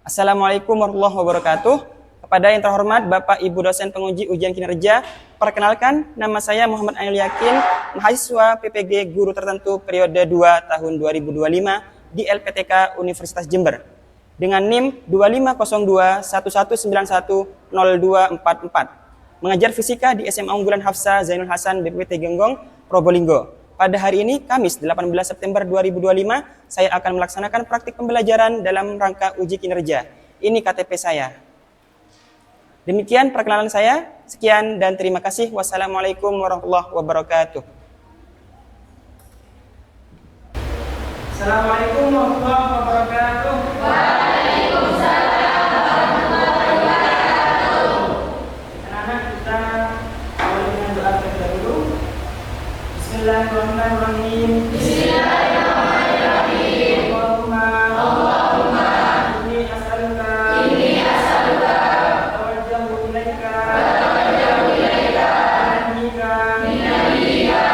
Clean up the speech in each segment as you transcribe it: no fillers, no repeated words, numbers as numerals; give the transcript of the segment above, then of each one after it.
Assalamualaikum warahmatullahi wabarakatuh. Kepada yang terhormat Bapak Ibu dosen penguji ujian kinerja, perkenalkan nama saya Muhammad Ainul Yakin, mahasiswa PPG Guru Tertentu periode 2 tahun 2025 di LPTK Universitas Jember dengan NIM 250211910244. Mengajar fisika di SMA Unggulan Hafsa Zainul Hasan BPPT Genggong, Probolinggo. Pada hari ini, Kamis 18 September 2025, saya akan melaksanakan praktik pembelajaran dalam rangka uji kinerja. Ini KTP saya. Demikian perkenalan saya. Sekian dan terima kasih. Wassalamualaikum warahmatullahi wabarakatuh. Assalamualaikum warahmatullahi wabarakatuh. Waalaikumsalam warahmatullahi wabarakatuh. Anak-anak, kita awali dengan doa terlebih dahulu. Bismillahirrahmanirrahim. Bismillahirrahmanirrahim. Allahumma inni as'aluka tawajjahu ilaika min nabiyyika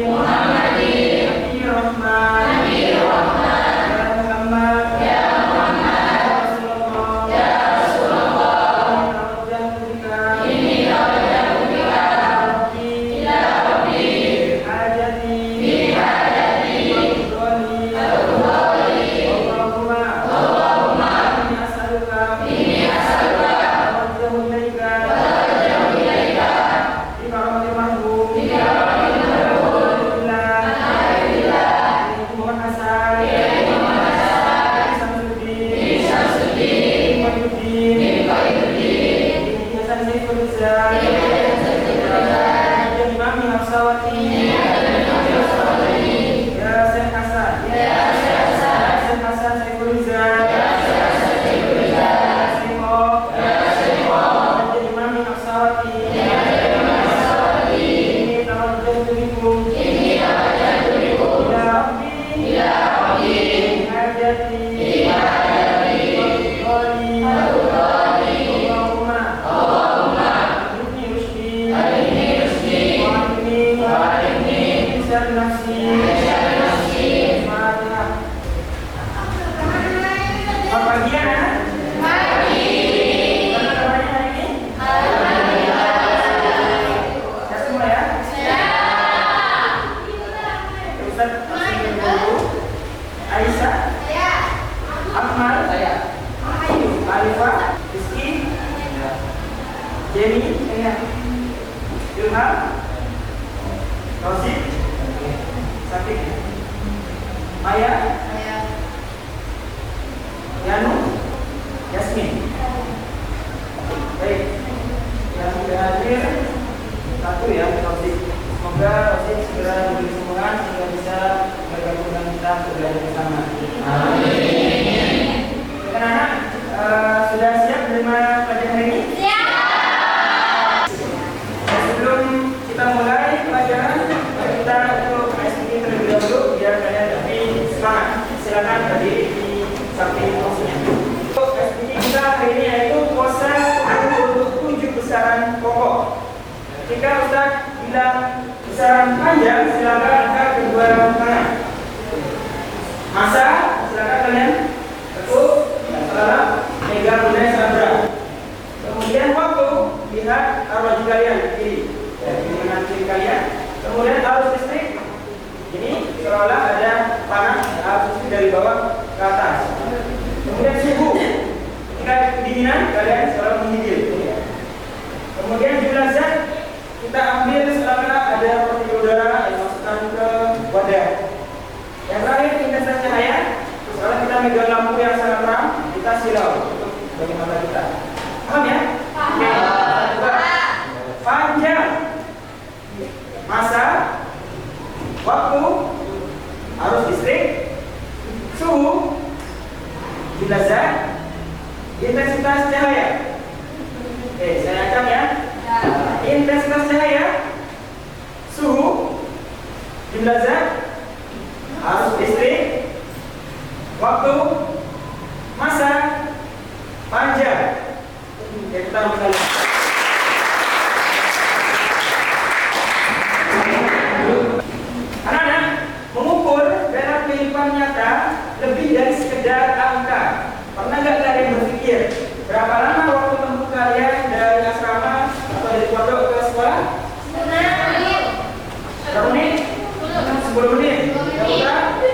Muhammadin Nabi Rahman ya Muhammad ya Rasulullah inni tawajjahu bika ila rabbi hajati Allahumma inni as'aluka tawajjahu ilaika bika rahmatil Jenny, Ilham, Rosid, Safiq, Maya, Yanu, Yasmin. Baik, yang sudah hadir satu ya, Rosid. Semoga Rosid segera diberi kesembuhan sehingga bisa bergabung dengan kita untuk belajar bersama. Amin. Anak-anak, sudah siap menerima pelajaran hari ini? Sebelum kita mulai pelajaran, kita untuk SPT terlebih dahulu biar kalian lebih semangat. Silakan berdiri di samping kursinya. Untuk SPT kita hari ini yaitu pose untuk 7 besaran pokok. Jika Ustaz bilang besaran panjang, silakan angkat kedua tangan. Masa, silakan kalian tekuk, salah, megang benda sabra. Kemudian waktu, lihat arwah kalian di kiri. Di kanan kiri kalian. Kemudian arus listrik. Ini seolah ada panas arus listrik dari bawah ke atas. Kemudian suhu. Ketika kedinginan kalian seolah menggigil. Kemudian jumlah zat kita ambil seolah ada partikel udara yang masukkan ke wadah. Yang terakhir intensitas cahaya. Seolah kita megang lampu yang sangat terang, kita silau untuk bagi mata kita. Paham ya? Panjang, masa, waktu, arus listrik, suhu, jumlah zat, intensitas cahaya. Oke, saya acak ya. Intensitas cahaya, suhu, jumlah zat, arus listrik, waktu, masa, panjang. Ya, kita mulai. Anak-anak, mengukur dalam kehidupan nyata lebih dari sekedar angka. Pernah berpikir, berapa lama waktu tempuh kalian dari asrama atau dari pondok ke sekolah? 10 menit. Berapa menit? 10 menit. Yang putra?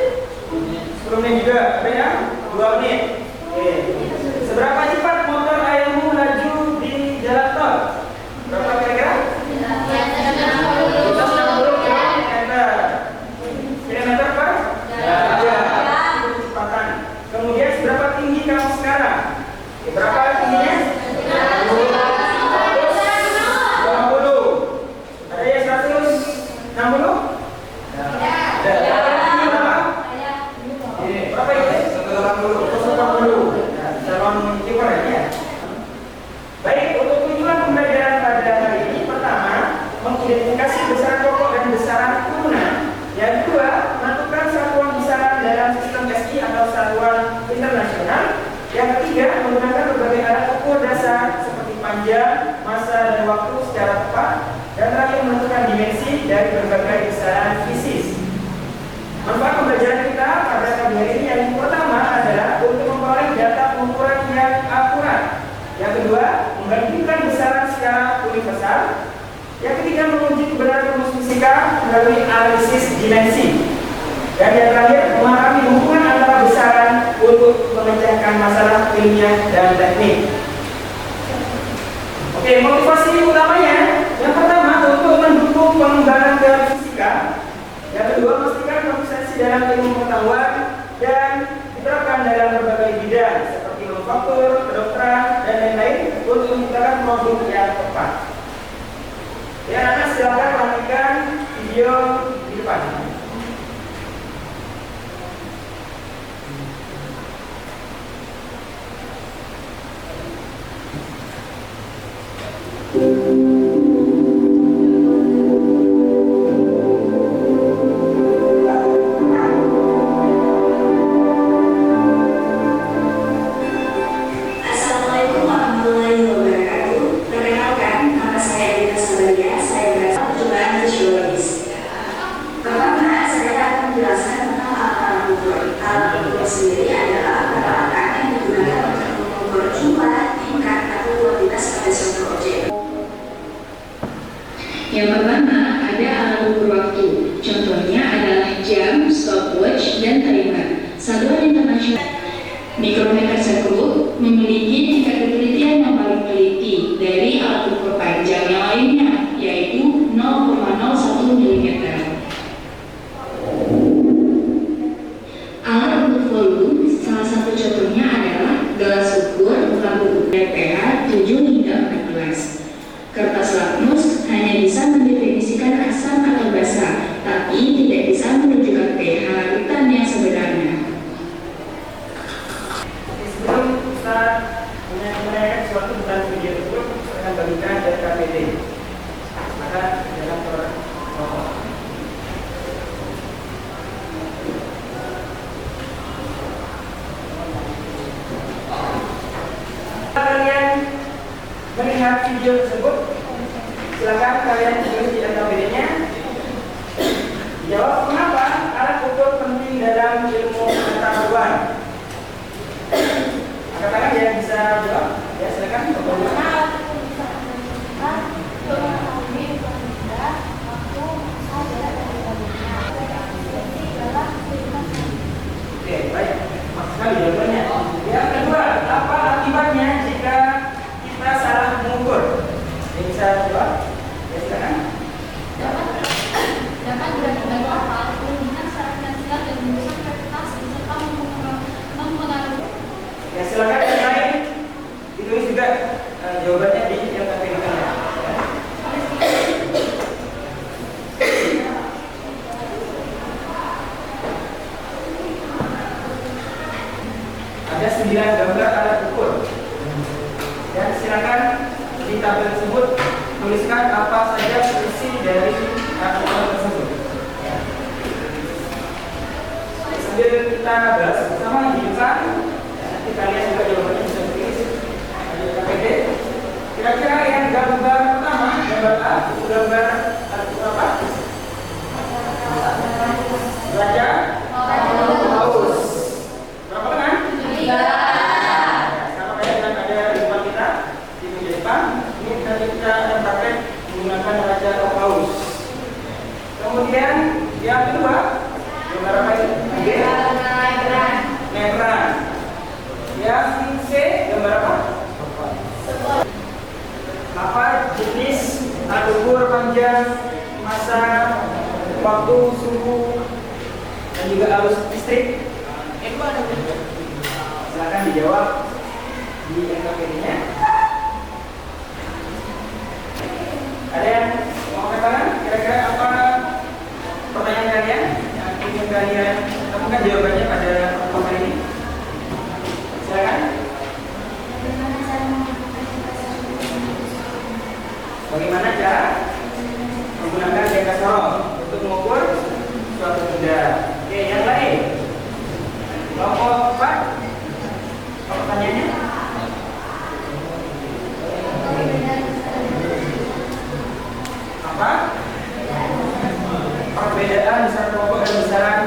10 menit juga. Ada yang 2 menit. Oke. Seberapa cepat motor ayahmu melaju di jalan tol? Berapa kira-kira? 160 kilometer per jam. Kecepatan. Kemudian seberapa tinggi kamu sekarang? Berapa tingginya? 150. Ada yang 160? Ada. Berapa itu? 180. Calon kiper ya. Baik, untuk tujuan pembelajaran pada hari ini, pertama, mengidentifikasi besaran pokok dan besaran turunan. Yang kedua, menentukan satuan besaran dalam sistem SI atau satuan internasional. Yang ketiga, menggunakan berbagai alat ukur dasar seperti panjang, massa, dan waktu secara tepat. Dan terakhir, menentukan dimensi dari berbagai besaran fisis. Manfaat pembelajaran kita pada pagi hari ini yang pertama adalah untuk memperoleh data pengukuran yang akurat. Yang kedua, membandingkan besaran secara universal. Yang ketiga, menguji kebenaran rumus fisika melalui analisis dimensi. Dan yang terakhir, memahami hubungan antara besaran untuk memecahkan masalah ilmiah dan teknik. Oke, motivasi utamanya yang pertama untuk mendukung pengembangan teori fisika. Yang kedua, memastikan konsistensi dalam ilmu pengetahuan dan diterapkan dalam berbagai bidang seperti manufaktur, kedokteran, dan lain-lain untuk menciptakan produk yang tepat. Ya, anak silakan perhatikan video di depan. Assalamualaikum warahmatullahi wabarakatuh. Perkenalkan, nama saya Dina Sabaria. Saya berasal dari percobaan fisiologis. Pertama, saya akan menjelaskan tentang alat ukur. Alat ukur sendiri adalah alat yang digunakan untuk mengukur jumlah, tingkat, atau kuantitas pada suatu objek. Yang pertama, ada alat ukur waktu. Contohnya adalah jam, stopwatch, dan timer. Satuan internasional mikrometer sekrup memiliki tingkat ketelitian yang paling teliti dari alat ukur panjang yang lainnya, yaitu 0,01 mm. Alat ukur volume, salah satu contohnya adalah gelas ukur lampu pH 7 hingga 14. Kertas lakmus hanya bisa mendefinisikan asam atau basa, tapi tidak bisa menunjukkan pH larutan yang sebenarnya. Sebelum Ustaz menanyakan sesuatu tentang video tersebut, saya akan bagikan dari KPD. Maka dalam protokol. Kalian melihat video tersebut, silakan kalian tulis di KPD-nya. Jawab mengapa alat ukur penting dalam ilmu pengetahuan. Katakan yang bisa jawab, ya silakan. Oke, baik. Maksud sekali jawabannya. Yang kedua, apa akibatnya jika kita salah mengukur? Yang bisa jawab, ya silakan. Dapat berakibat fatal, kerugian secara finansial dan merusak reputasi serta mempengaruhi. Ya silakan yang lain ditulis juga jawabannya di yang kami berikan. Ya. Ada 9 gambar alat ukur. Dan silakan di tabel tersebut tuliskan apa saja fungsi dari alat ukur tersebut. Ya. Sambil kita bahas bersama di depan. Nanti kalian juga jawabannya bisa tulis di KPD. Kira-kira yang gambar pertama, gambar A, itu gambar alat ukur apa? Baca, paus. Berapa kan? 3. Sama kayak berapa itu? B. Netral. Yang C gambar apa? Apa jenis alat ukur panjang, masa, waktu, suhu, dan juga arus listrik? Silakan dijawab di NKPD-nya. Ada yang mau angkat tangan? Kira-kira apa pertanyaan kalian yang ingin kalian temukan jawabannya pada pertemuan ini? Silakan. Bagaimana cara menggunakan dekasorol untuk mengukur suatu benda? Oke, yang lain. Kelompok 4. Apa pertanyaannya? Apa? Perbedaan besar kelompok dan besaran.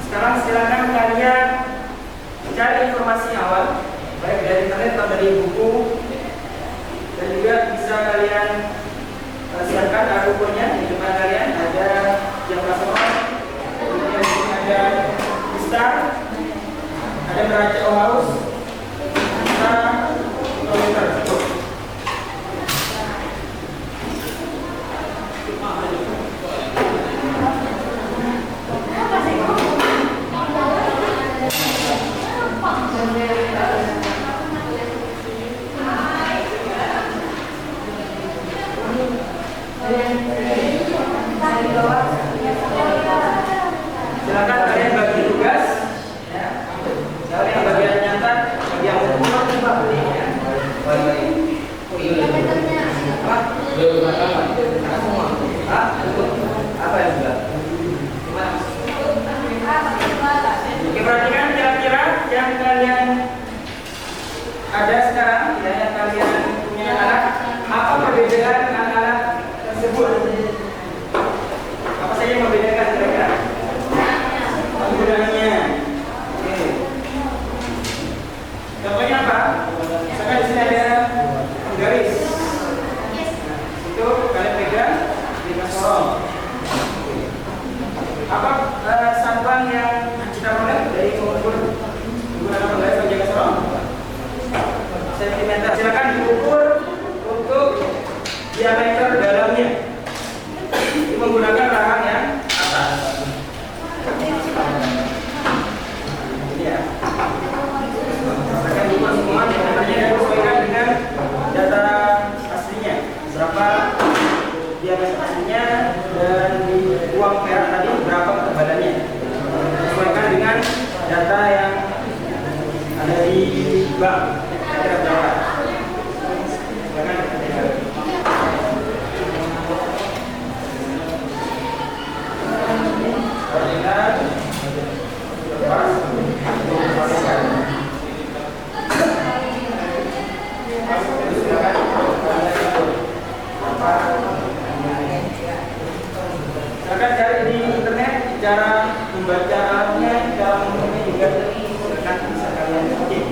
Sekarang silakan kalian cari informasi awal, baik dari internet atau dari buku, dan juga bisa kalian siapkan alat ukurnya di depan kalian. Ada diapasron, kemudian di sini ada star, ada neraca Ohaus, kilometer. Silakan kalian bagi tugas, ya. Kalian bagian nyatat, bagian ukur, ya. Apa yang enggak? Oke, perhatikan kira-kira yang kalian ada sekarang, ya, yang kalian punya anak. Apa perbedaan anak-anak tersebut? Apa saja yang membedakan kira-kira? Penggunaannya. Oke. Contohnya apa? Misalkan di sini ada garis. Itu kalian pegang di kasorol. Apa sabang yang kita mulai dari mengukur menggunakan penggaris panjang kasorol? Sentimeter. Silakan diukur untuk diameter dalamnya. Ini menggunakan rahang yang atas. Ini ya. Akan diukur semua diameternya dan sesuaikan dengan data aslinya. Berapa diameter aslinya dan di uang perak tadi berapa ketebalannya. Sesuaikan dengan data yang ada di bank. Kira berapa? Silakan diperhatikan. Perhatikan. Lepas. Silakan cari di internet cara membaca alatnya, cara menghubungnya juga nanti bisa kalian cek.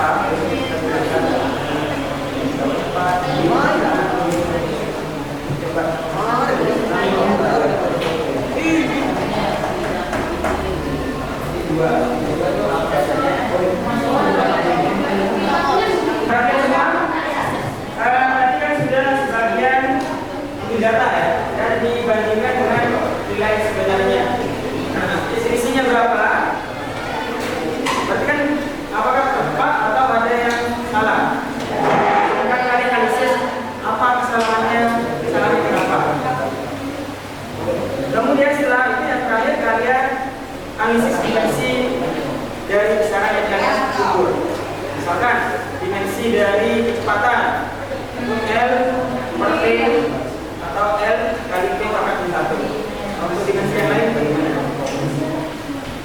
paham, kita belajar. Cepat, gimana? Cepat. Dua. Perhatian semua. Tadi kan sudah sebagian itu data ya, dan dibandingkan dengan nilai sebenarnya. Nah, selisihnya berapa? Berarti kan apakah tepat atau ada yang salah? Akan kalian analisis apa kesalahannya, kesalahannya kenapa? Kemudian setelah itu yang terakhir kalian analisis dimensi dari kisaran yang kalian ukur. Misalkan dimensi dari kecepatan L per T atau L kali T pangkat 1. Untuk dimensi yang lain bagaimana?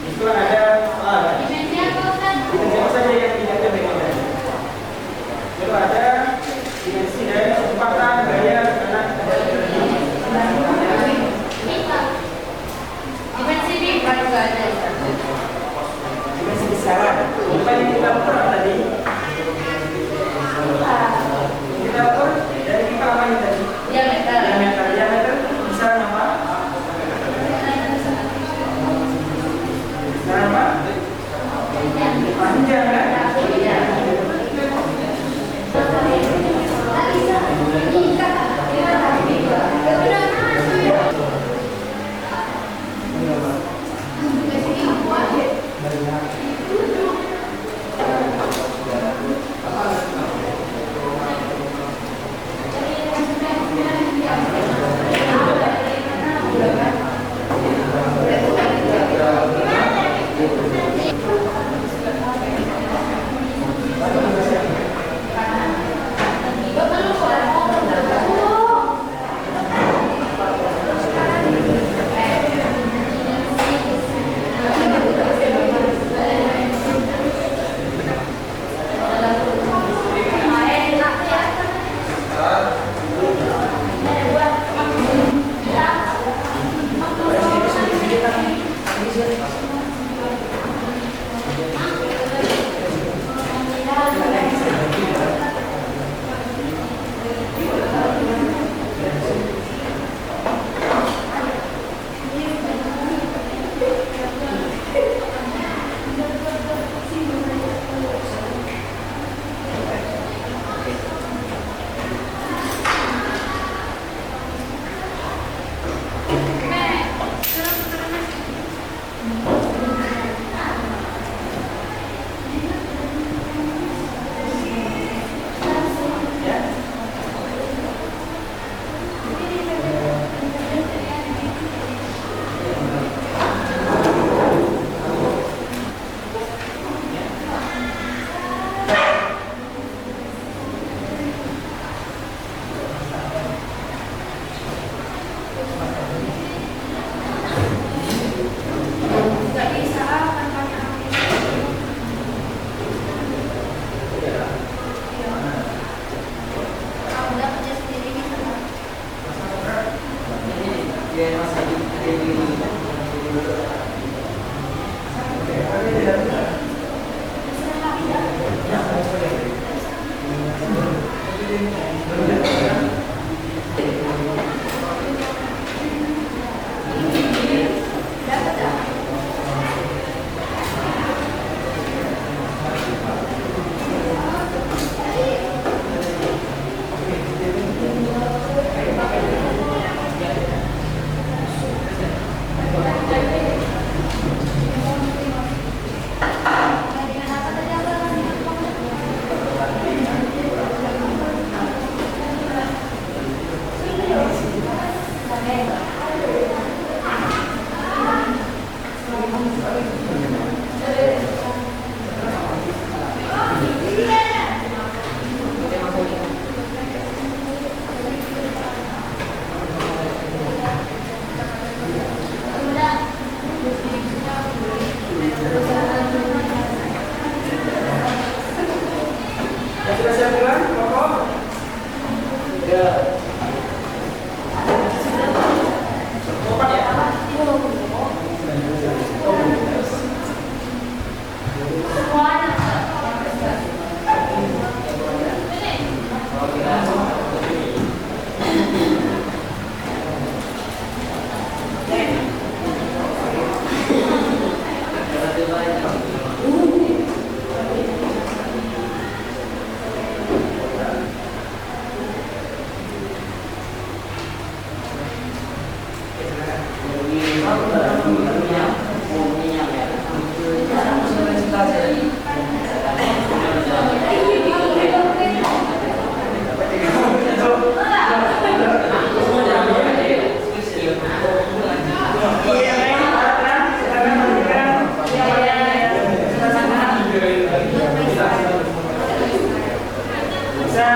Itu ada soal. Dimensi apa saja yang tidak beda. Lalu ada dimensi dari kecepatan gaya tekanan dan energi. Dimensi pipa juga ada. Dimensi kisaran. Apa yang kita ukur tadi?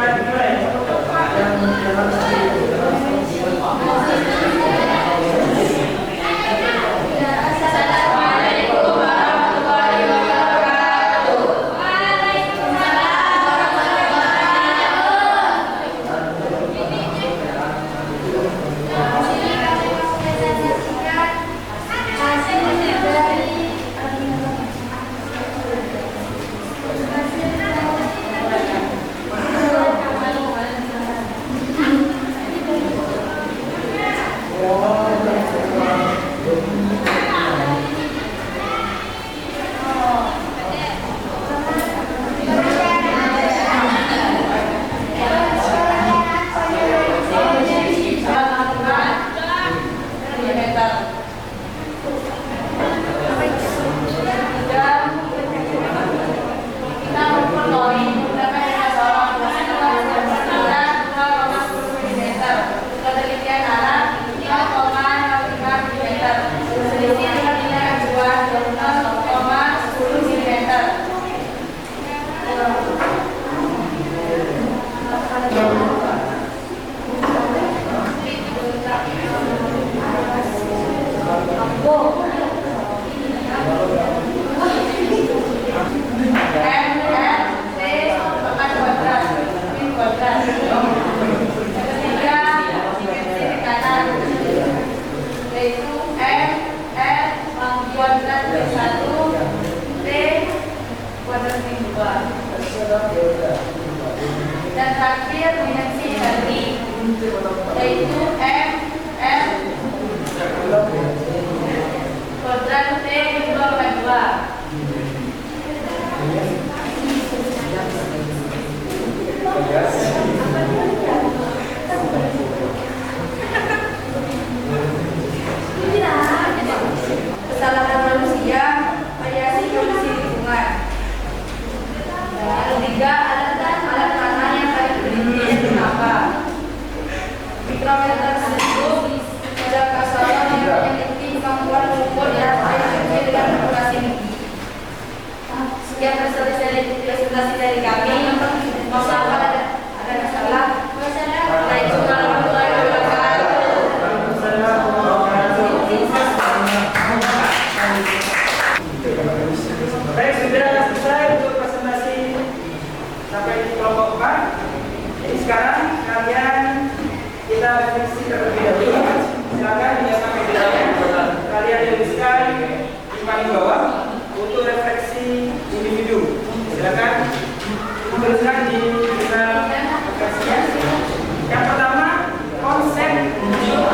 dimulai. Assalamualaikum warahmatullahi wabarakatuh. Waalaikumsalam warahmatullahi dan terakhir dimensi dari yaitu M N kuadrat T dibagi 2. Kesalahan manusia, variasi kondisi lingkungan. Yang ketiga, alat tanah yang paling penting kenapa? Mikrometer tersebut pada kasaran yang memiliki kemampuan mengukur jarak paling kecil dengan akurasi tinggi. Sekian presentasi dari kami. Mohon maaf ada masalah. Waalaikumsalam warahmatullahi wabarakatuh. Baik, sudah selesai untuk presentasi sampai di kelompok 4. Jadi sekarang kalian kita refleksi terlebih dahulu. Silakan dinyatakan media kalian tuliskan di paling bawah untuk refleksi individu. Silakan tuliskan di jurnal refleksinya. Yang pertama, konsep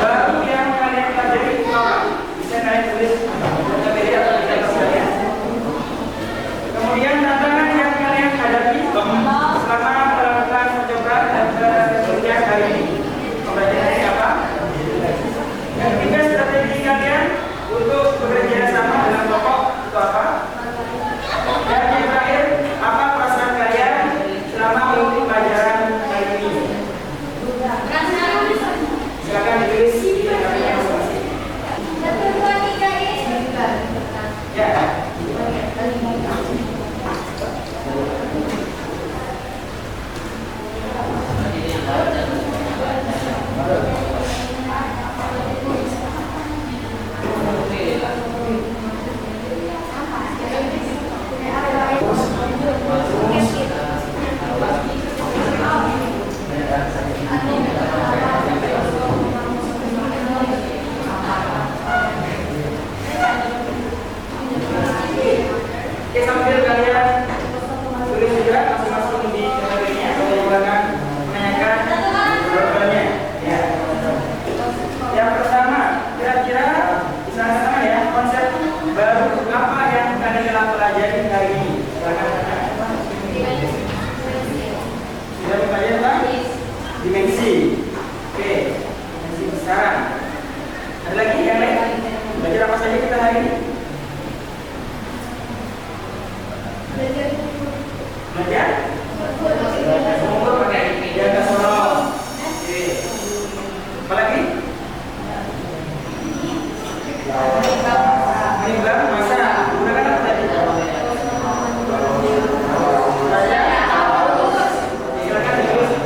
baru yang kalian pelajari itu apa? Bisa kalian tulis di media atau di atas kalian. Kemudian tantangan yang kalian hadapi selama melakukan percobaan dan penelitian hari ini. Pembelajarannya apa? Yang ketiga, strategi kalian untuk bekerja sama dengan kelompok itu apa? Dan yang terakhir, apa perasaan kalian selama mengikuti pelajaran hari ini? Silakan ditulis di dalamnya masing-masing. Ya. Oke, sambil kalian tulis juga masing-masing di materinya atau di belakang menanyakan jawabannya. Ya. Yang pertama, kira-kira bisa sama ya konsep baru apa yang kalian telah pelajari hari ini? Silakan. Sudah dipelajari Pak? Dimensi. Oke, dimensi besaran. Ada lagi yang lain? Belajar apa saja kita hari ini? Belajar? Mengukur pakai jaga sorong. Oke. Apa lagi? Menimbang masa. Gunakan apa tadi? Silakan ditulis.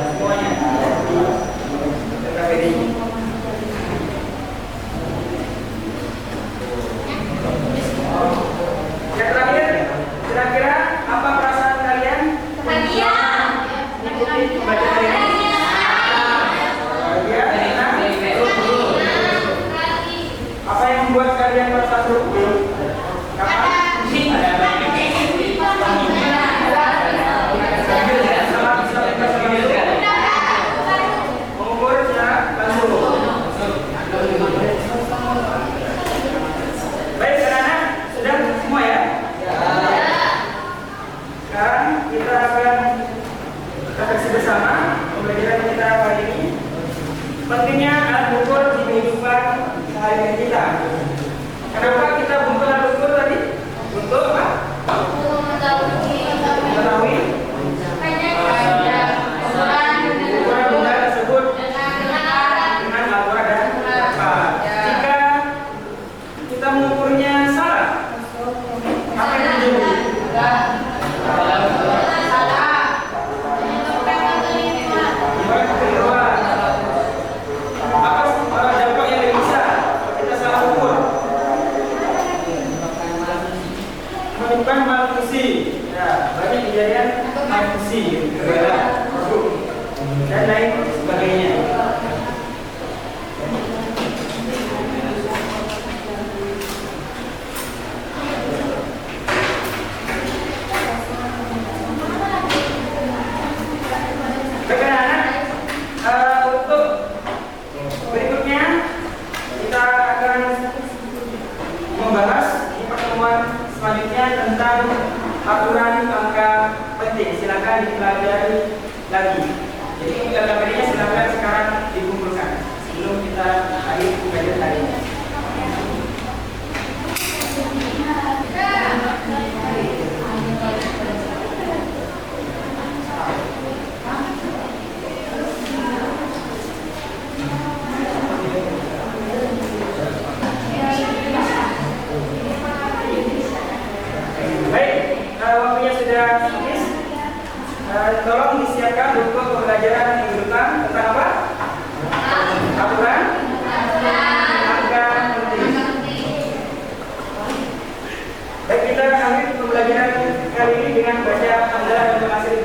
refleksi bersama pembelajaran kita hari ini. Pentingnya alat ukur di kehidupan sehari-hari kita. Kenapa kita butuh alat ukur tadi? Untuk apa? Mengetahui ukuran benda tersebut dengan akurat dan tepat. Jika kita mengukurnya salah, apa yang terjadi? Gimana kekeliruan? Apa dampak yang bisa kita salah ukur? Menyebabkan malfungsi. Ya, banyak kejadian malfungsi, kegagalan produk dan lain sebagainya. Baik anak-anak, untuk berikutnya kita akan membahas di pertemuan selanjutnya tentang aturan angka penting. Silakan dipelajari lagi. Jadi materi-materinya silakan sekarang dikumpulkan sebelum kita akhiri pembelajaran hari ini. Baik, waktunya sudah habis. Tolong disiapkan buku pembelajaran minggu depan tentang apa? Aturan angka penting. Baik, kita akhiri pembelajaran kali ini dengan baca hamdalah dan terima kasih.